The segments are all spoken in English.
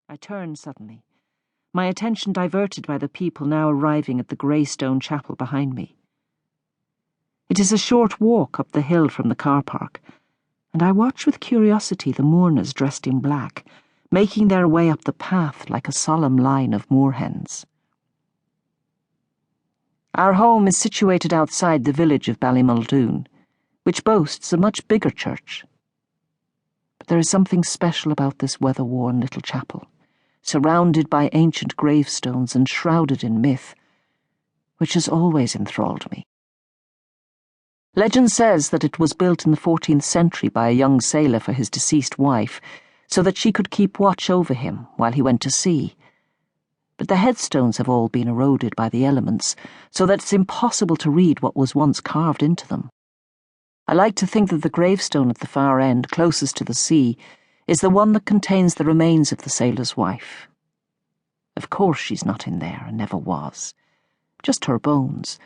I turned suddenly, my attention diverted by the people now arriving at the grey stone chapel behind me. It is a short walk up the hill from the car park, and I watch with curiosity the mourners dressed in black, making their way up the path like a solemn line of moorhens. Our home is situated outside the village of Ballymuldoon, which boasts a much bigger church. But there is something special about this weather-worn little chapel, surrounded by ancient gravestones and shrouded in myth, which has always enthralled me. Legend says that it was built in the 14th century by a young sailor for his deceased wife, so that she could keep watch over him while he went to sea. But the headstones have all been eroded by the elements, so that it's impossible to read what was once carved into them. I like to think that the gravestone at the far end, closest to the sea, is the one that contains the remains of the sailor's wife. Of course she's not in there, and never was. Just her bones,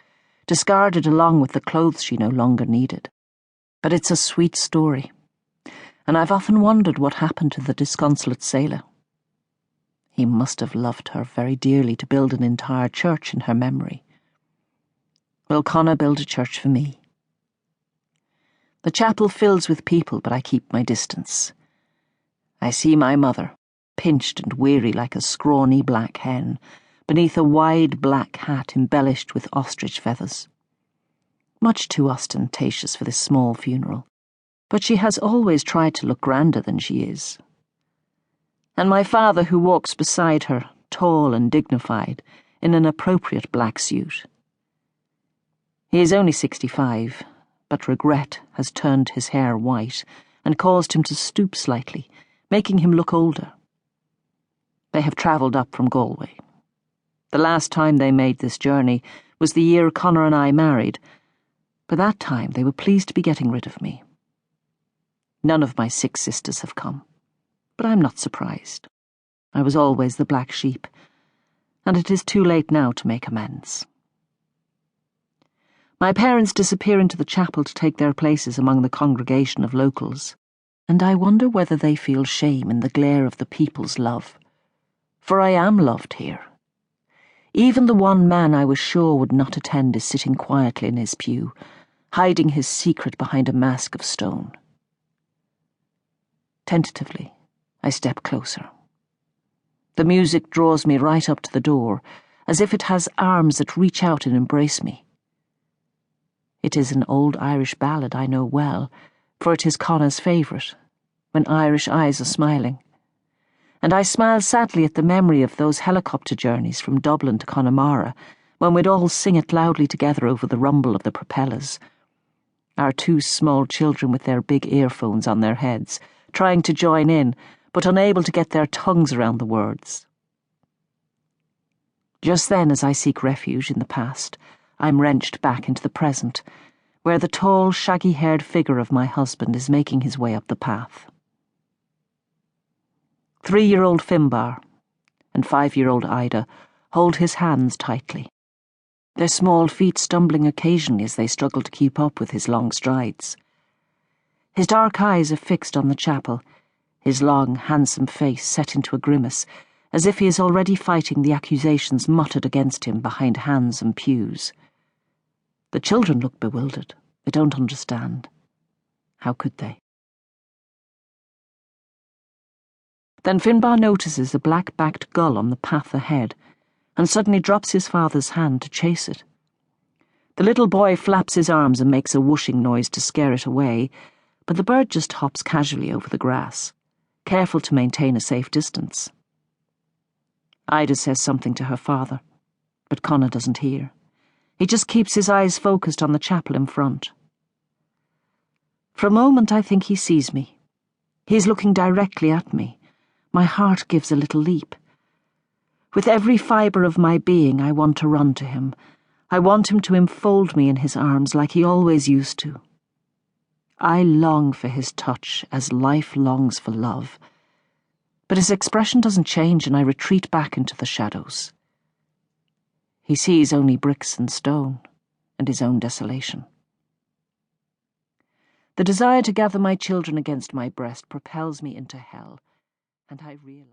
discarded along with the clothes she no longer needed. But it's a sweet story, and I've often wondered what happened to the disconsolate sailor. He must have loved her very dearly to build an entire church in her memory. Will Conor build a church for me? The chapel fills with people, but I keep my distance. I see my mother, pinched and weary like a scrawny black hen, beneath a wide black hat embellished with ostrich feathers. Much too ostentatious for this small funeral, but she has always tried to look grander than she is. And my father, who walks beside her, tall and dignified, in an appropriate black suit. He is only 65, but regret has turned his hair white and caused him to stoop slightly, making him look older. They have travelled up from Galway. The last time they made this journey was the year Conor and I married. By that time they were pleased to be getting rid of me. None of my 6 sisters have come, but I'm not surprised. I was always the black sheep, and it is too late now to make amends. My parents disappear into the chapel to take their places among the congregation of locals, and I wonder whether they feel shame in the glare of the people's love. For I am loved here. Even the one man I was sure would not attend is sitting quietly in his pew, hiding his secret behind a mask of stone. Tentatively, I step closer. The music draws me right up to the door, as if it has arms that reach out and embrace me. It is an old Irish ballad I know well, for it is Conor's favourite, When Irish Eyes Are Smiling. And I smile sadly at the memory of those helicopter journeys from Dublin to Connemara, when we'd all sing it loudly together over the rumble of the propellers. Our 2 small children with their big earphones on their heads, trying to join in, but unable to get their tongues around the words. Just then, as I seek refuge in the past, I'm wrenched back into the present, where the tall, shaggy-haired figure of my husband is making his way up the path. 3-year-old Finbar and 5-year-old Ida hold his hands tightly, their small feet stumbling occasionally as they struggle to keep up with his long strides. His dark eyes are fixed on the chapel, his long, handsome face set into a grimace, as if he is already fighting the accusations muttered against him behind hands and pews. The children look bewildered. They don't understand. How could they? Then Finbar notices a black-backed gull on the path ahead, and suddenly drops his father's hand to chase it. The little boy flaps his arms and makes a whooshing noise to scare it away, but the bird just hops casually over the grass, careful to maintain a safe distance. Ida says something to her father, but Conor doesn't hear. He just keeps his eyes focused on the chapel in front. For a moment I think he sees me. He's looking directly at me. My heart gives a little leap. With every fibre of my being I want to run to him. I want him to enfold me in his arms like he always used to. I long for his touch as life longs for love. But his expression doesn't change, and I retreat back into the shadows. He sees only bricks and stone, and his own desolation. The desire to gather my children against my breast propels me into hell, and I realize